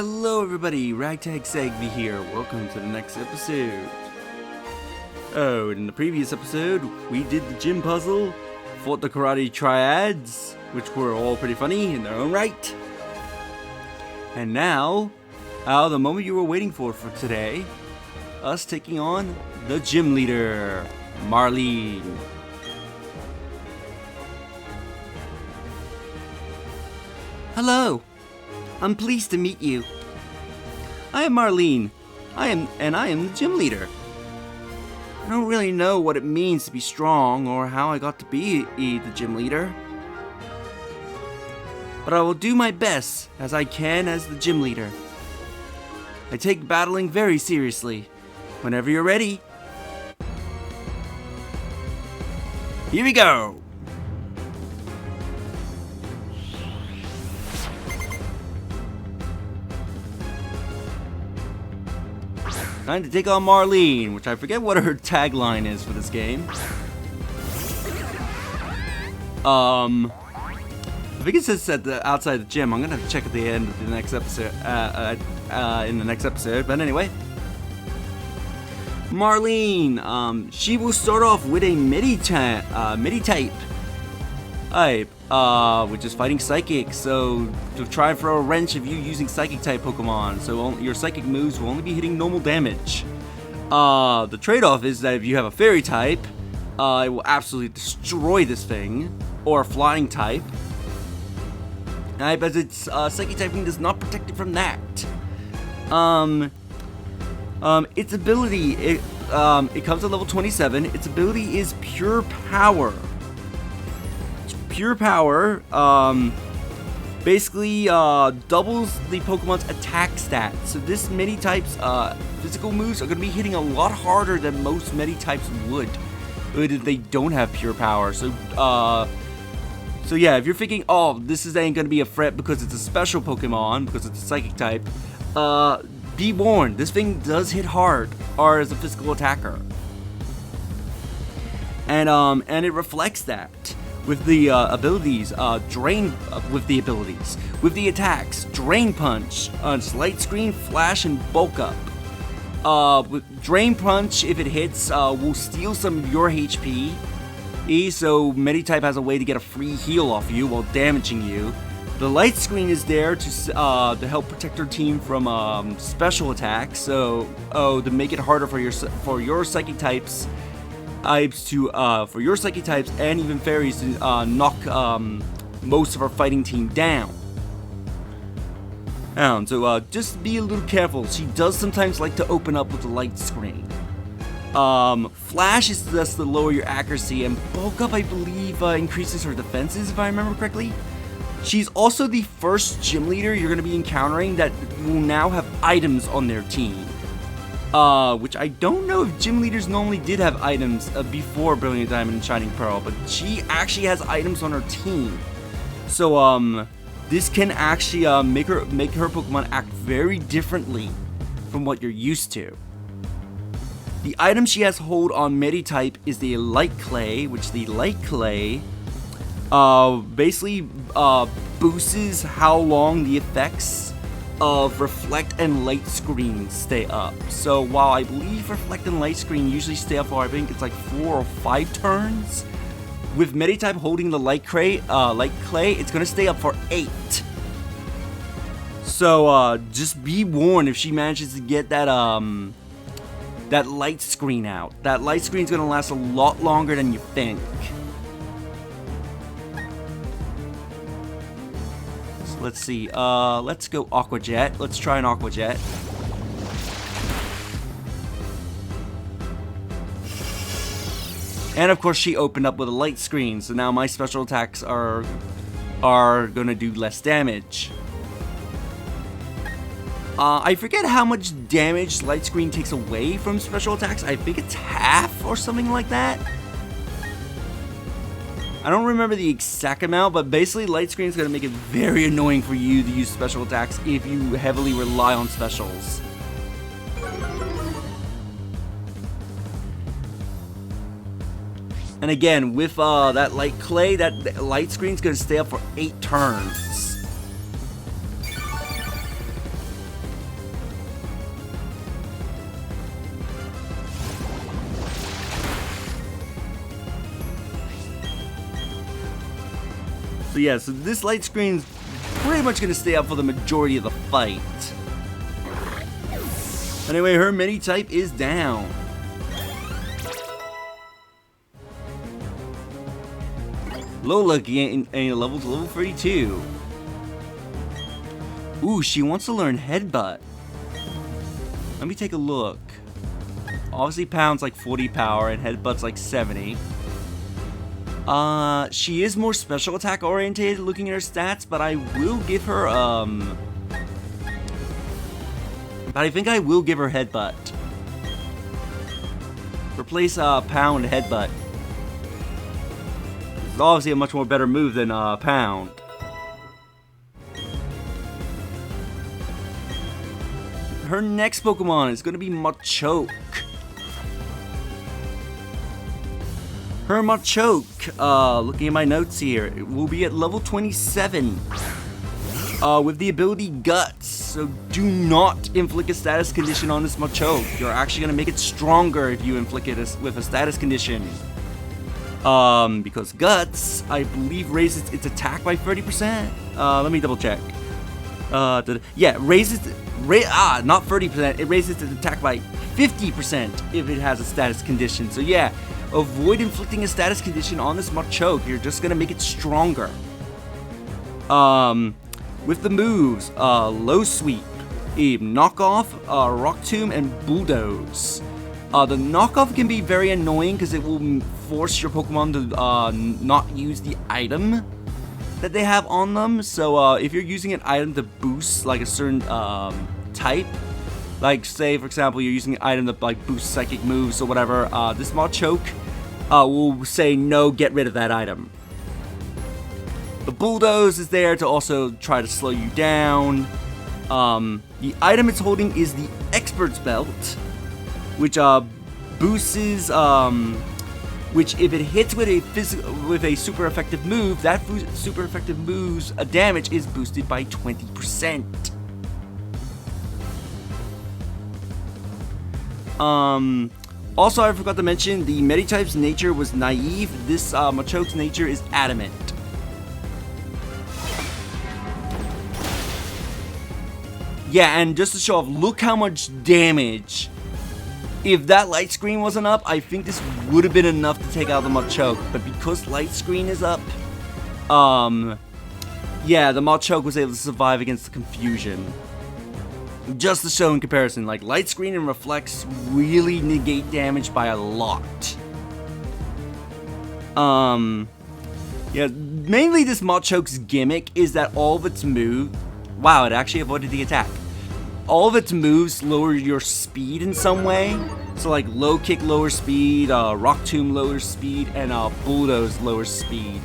Hello everybody, Ragtag Sagvy here. Welcome to the next episode. Oh, in the previous episode, we did the gym puzzle, fought the karate triads, which were all pretty funny in their own right. And now, the moment you were waiting for today, us taking on the gym leader, Maylene. Hello. I'm pleased to meet you. I am Maylene. I am the gym leader. I don't really know what it means to be strong or how I got to be the gym leader. But I will do my best as I can as the gym leader. I take battling very seriously. Whenever you're ready. Here we go. Time to take on Maylene, which I forget what her tagline is for this game. I think it says at the outside the gym. I'm gonna have to check at the end of the next episode. In the next episode, but anyway, Maylene. She will start off with a midi type, which is fighting psychic. So to try and throw a wrench of you using psychic type Pokemon. So your psychic moves will only be hitting normal damage. The trade-off is that if you have a fairy type, it will absolutely destroy this thing, or a flying type. But its psychic typing does not protect it from that. Its ability, it comes at level 27. Its ability is Pure Power. Pure Power, basically doubles the Pokemon's attack stats. So this midi-type's physical moves are going to be hitting a lot harder than most midi-types would if they don't have Pure Power. So yeah, if you're thinking, oh, this ain't going to be a threat because it's a special Pokemon, because it's a Psychic type, be warned, this thing does hit hard, or as a physical attacker. And it reflects that. With the abilities, with the attacks, Drain Punch, Light Screen, Flash, and Bulk Up. With Drain Punch, if it hits, will steal some of your HP. So Medi-type has a way to get a free heal off you while damaging you. The Light Screen is there to help protect your team from special attacks. So to make it harder for your Psychic types. For your Psychic types and even fairies to knock most of our fighting team down. So just be a little careful. She does sometimes like to open up with the light screen. Flash is just to lower your accuracy, and Bulk Up, I believe, increases her defenses, if I remember correctly. She's also the first gym leader you're going to be encountering that will now have items on their team. Which I don't know if gym leaders normally did have items before Brilliant Diamond and Shining Pearl, but she actually has items on her team. So, this can actually make her Pokemon act very differently from what you're used to. The item she has hold on Medi-type is the Light Clay, which the Light Clay basically boosts how long the effects of Reflect and Light Screen stay up. So while I believe Reflect and Light Screen usually stay up for, I think it's like 4 or 5 turns, with Medi-type holding the Light Clay, it's gonna stay up for 8. So just be warned if she manages to get that Light Screen out. That Light Screen's gonna last a lot longer than you think. Let's see, let's go Aqua Jet. Let's try an Aqua Jet. And of course she opened up with a light screen, so now my special attacks are gonna do less damage. I forget how much damage light screen takes away from special attacks. I think it's half or something like that. I don't remember the exact amount, but basically light screen is going to make it very annoying for you to use special attacks if you heavily rely on specials. And again, with that Light Clay, that light screen is going to stay up for 8 turns. So yeah, so this light screen's pretty much gonna stay up for the majority of the fight. Anyway, her mini type is down. Lola gained a level to level 32. Ooh, she wants to learn Headbutt. Let me take a look. Obviously, Pound's like 40 power and Headbutt's like 70. She is more special attack oriented looking at her stats, but I will give her, but I think I will give her Headbutt. Replace, Pound Headbutt. It's obviously a much more better move than, Pound. Her next Pokemon is going to be Machoke. Her Machoke, looking at my notes here, it will be at level 27 with the ability Guts. So do not inflict a status condition on this Machoke. You're actually going to make it stronger if you inflict it with a status condition. Because Guts, I believe, raises its attack by 30%. Let me double check. Yeah, raises... not 30%, it raises its attack by 50% if it has a status condition. So yeah, avoid inflicting a status condition on this Machoke. You're just gonna make it stronger. With the moves, Low Sweep, Knockoff, Rock Tomb, and Bulldoze. The knockoff can be very annoying because it will force your Pokemon to not use the item that they have on them. So if you're using an item to boost like a certain type, like say for example you're using an item that like boosts psychic moves or whatever, this Machoke will say no, get rid of that item. The Bulldoze is there to also try to slow you down. The item it's holding is the Expert's Belt, which boosts which if it hits with a super effective move, that super effective move's damage is boosted by 20%. Also, I forgot to mention, the Meditype's nature was naive. This Machoke's nature is adamant. Yeah, and just to show off, look how much damage. If that light screen wasn't up, I think this would have been enough to take out the Machoke. But because light screen is up, yeah, the Machoke was able to survive against the confusion. Just to show in comparison, like light screen and reflects really negate damage by a lot. Yeah, mainly this Machoke's gimmick is that all of its moves... Wow, it actually avoided the attack. All of its moves lower your speed in some way. So like low kick lowers speed, rock tomb lowers speed, and bulldoze lowers speed.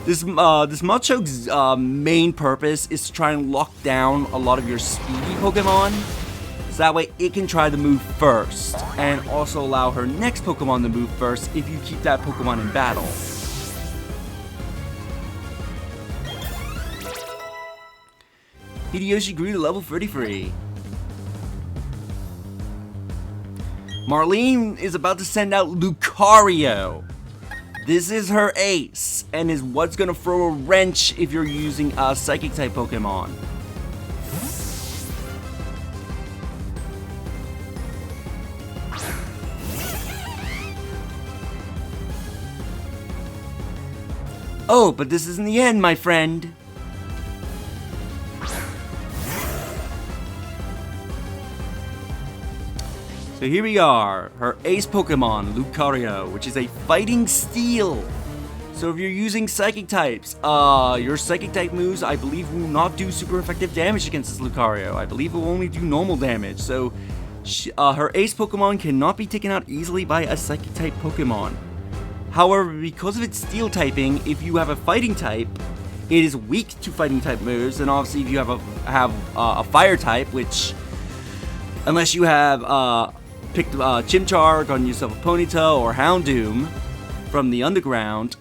This Machoke's main purpose is to try and lock down a lot of your speedy Pokemon. So that way it can try to move first. And also allow her next Pokemon to move first if you keep that Pokemon in battle. Hideyoshi grew to level 33. Maylene is about to send out Lucario. This is her ace, and is what's gonna throw a wrench if you're using a Psychic type Pokemon. Oh, but this isn't the end, my friend. So here we are, her ace Pokemon, Lucario, which is a fighting steel. So if you're using Psychic types, your Psychic type moves, I believe, will not do super effective damage against this Lucario. I believe it will only do normal damage. So her ace Pokemon cannot be taken out easily by a Psychic type Pokemon. However, because of its steel typing, if you have a fighting type, it is weak to fighting type moves. And obviously if you have a fire type, which, unless you have picked Chimchar, gotten yourself a Ponyta or Houndoom from the underground,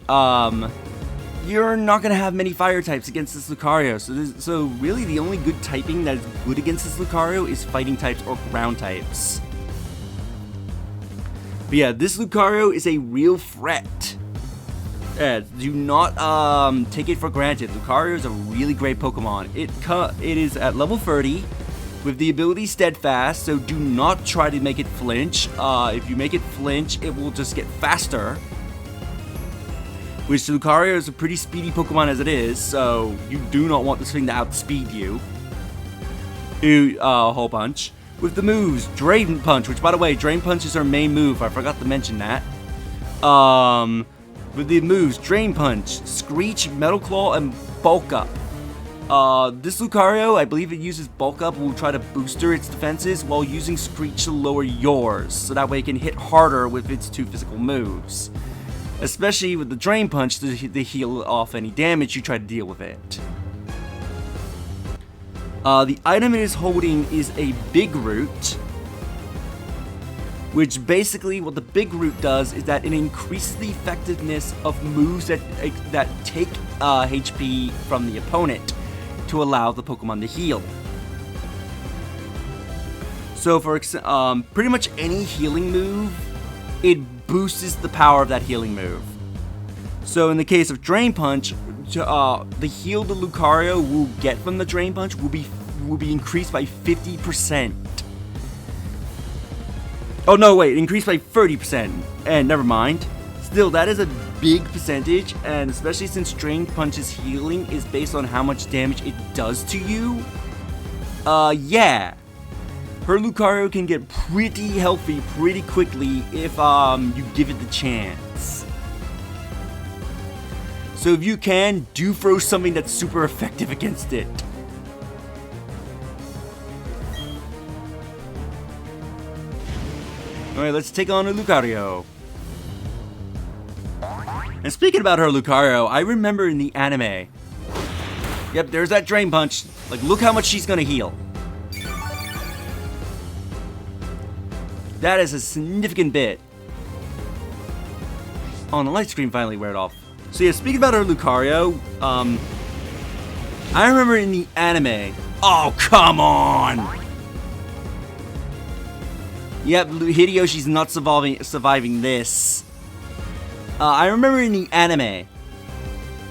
you're not going to have many fire types against this Lucario. So really the only good typing that is good against this Lucario is fighting types or ground types. But yeah, this Lucario is a real threat. Yeah, do not take it for granted. Lucario is a really great Pokemon. It is at level 30 with the ability Steadfast, so do not try to make it flinch. If you make it flinch, it will just get faster. Which Lucario is a pretty speedy Pokemon as it is, so you do not want this thing to outspeed you. A whole bunch. With the moves, Drain Punch, which by the way, Drain Punch is our main move. I forgot to mention that. With the moves, Drain Punch, Screech, Metal Claw, and Bulk Up. This Lucario, I believe it uses Bulk Up, will try to booster its defenses while using Screech to lower yours, so that way it can hit harder with its 2 physical moves. Especially with the Drain Punch to heal off any damage you try to deal with it. The item it is holding is a Big Root, which basically what the Big Root does is that it increases the effectiveness of moves that take HP from the opponent to allow the Pokemon to heal. So for pretty much any healing move, it boosts the power of that healing move. So in the case of Drain Punch, the heal the Lucario will get from the Drain Punch will be increased by 50%. Oh no, wait, increased by 30%. And never mind. Still, that is a big percentage, and especially since Drain Punch's healing is based on how much damage it does to you. Yeah. Her Lucario can get pretty healthy pretty quickly if you give it the chance. So if you can, do throw something that's super effective against it. Alright, let's take on a Lucario. And speaking about her Lucario, I remember in the anime. Yep, there's that Drain Punch. Like, look how much she's gonna heal. That is a significant bit. Oh, and the light screen finally wear it off. So yeah, speaking about her Lucario, I remember in the anime. Oh, come on! Yep, Hideyoshi's not surviving this. I remember in the anime,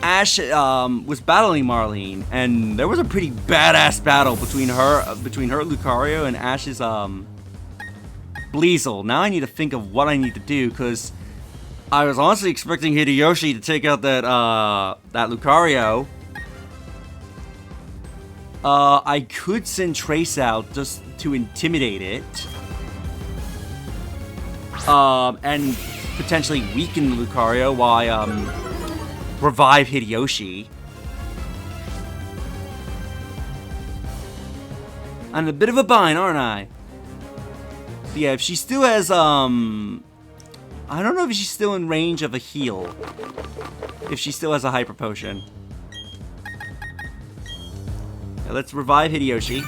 Ash was battling Maylene, and there was a pretty badass battle between her Lucario and Ash's Bleasel. Now I need to think of what I need to do, because I was honestly expecting Hideyoshi to take out that Lucario. I could send Trace out just to intimidate it. And potentially weaken the Lucario while I revive Hideyoshi. I'm a bit of a bind, aren't I? So yeah, if she still has I don't know if she's still in range of a heal. If she still has a Hyper Potion. Yeah, let's revive Hideyoshi.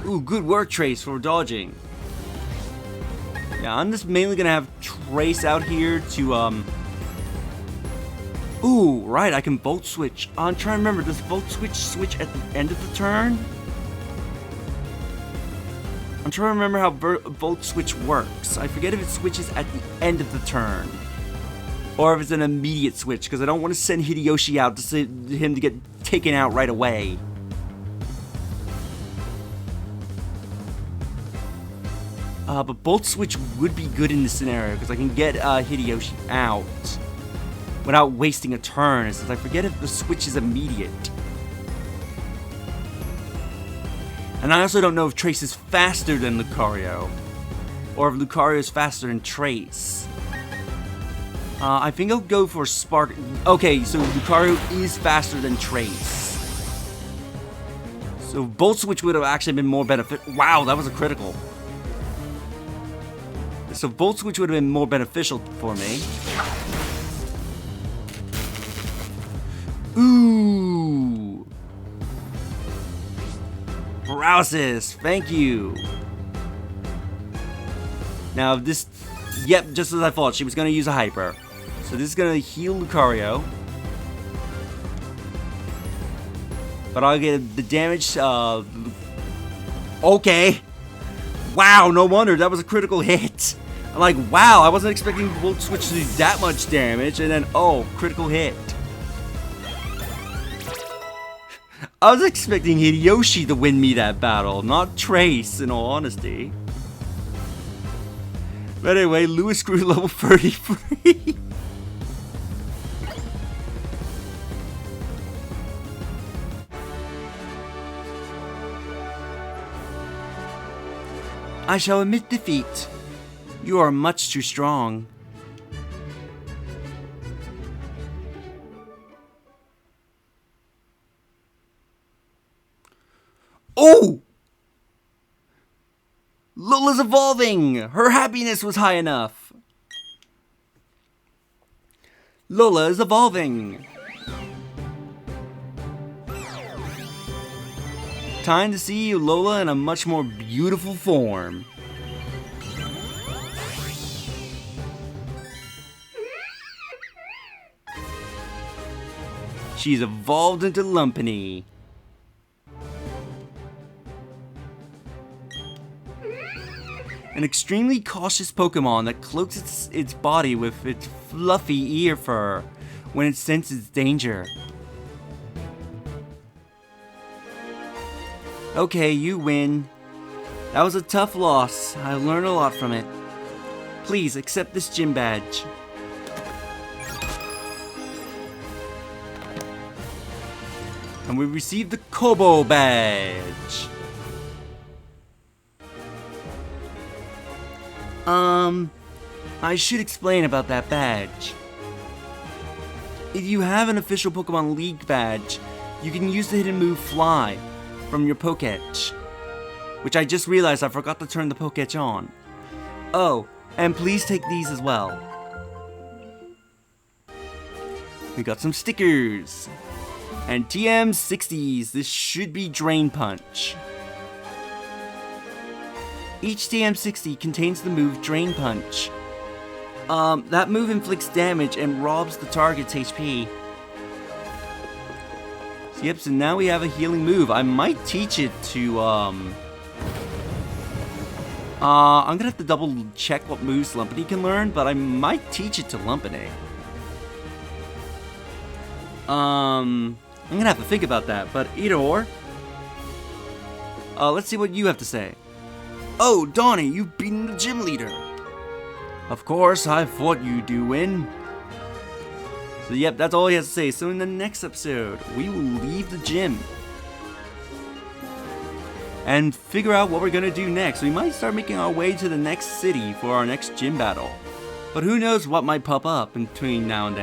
Ooh, good work, Trace, for dodging. Yeah, I'm just mainly gonna have Trace out here to, Ooh, right, I can Volt Switch. I'm trying to remember, does Volt Switch at the end of the turn? I'm trying to remember how Volt Switch works. I forget if it switches at the end of the turn. Or if it's an immediate switch, because I don't want to send Hideyoshi out to send him to get taken out right away. But Volt Switch would be good in this scenario, because I can get Hideyoshi out without wasting a turn, since I forget if the switch is immediate. And I also don't know if Trace is faster than Lucario, or if Lucario is faster than Trace. I think I'll go for Spark. Okay, so Lucario is faster than Trace. So Volt Switch would have actually been more beneficial. Wow, that was a critical. So Volt Switch would have been more beneficial for me. Ooh. Paralysis, thank you. Now this, yep, just as I thought, she was going to use a Hyper. So this is going to heal Lucario. But I'll get the damage, okay. Wow, no wonder, that was a critical hit. I'm like, wow, I wasn't expecting Volt Switch to do that much damage, and then, oh, critical hit. I was expecting Hideyoshi to win me that battle, not Trace, in all honesty. But anyway, Lewis grew level 33. I shall admit defeat. You are much too strong. Oh! Lola's evolving! Her happiness was high enough. Lola is evolving. Time to see Lola in a much more beautiful form. She's evolved into Lumpini. An extremely cautious Pokemon that cloaks its body with its fluffy ear fur when it senses danger. Okay, you win. That was a tough loss. I learned a lot from it. Please accept this gym badge. And we received the Kobo badge. I should explain about that badge. If you have an official Pokemon League badge, you can use the hidden move Fly from your Poketch. Which I just realized I forgot to turn the Poketch on. Oh, and please take these as well. We got some stickers. And TM60s, this should be Drain Punch. Each TM60 contains the move Drain Punch. That move inflicts damage and robs the target's HP. So yep, so now we have a healing move. I might teach it to, I'm gonna have to double check what moves Lumpini can learn, but I might teach it to Lumpini. I'm gonna have to think about that, but either or. Let's see what you have to say. Oh, Donnie, you've beaten the gym leader. Of course, I thought you do win. So yep, that's all he has to say. So in the next episode, we will leave the gym and figure out what we're gonna do next. We might start making our way to the next city for our next gym battle. But who knows what might pop up in between now and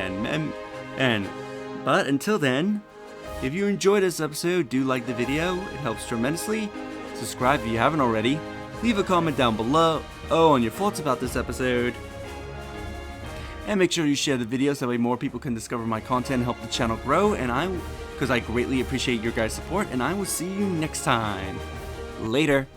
then. But until then, if you enjoyed this episode, do like the video. It helps tremendously. Subscribe if you haven't already. Leave a comment down below on your thoughts about this episode. And make sure you share the video so that way more people can discover my content and help the channel grow. And because I greatly appreciate your guys' support. And I will see you next time. Later.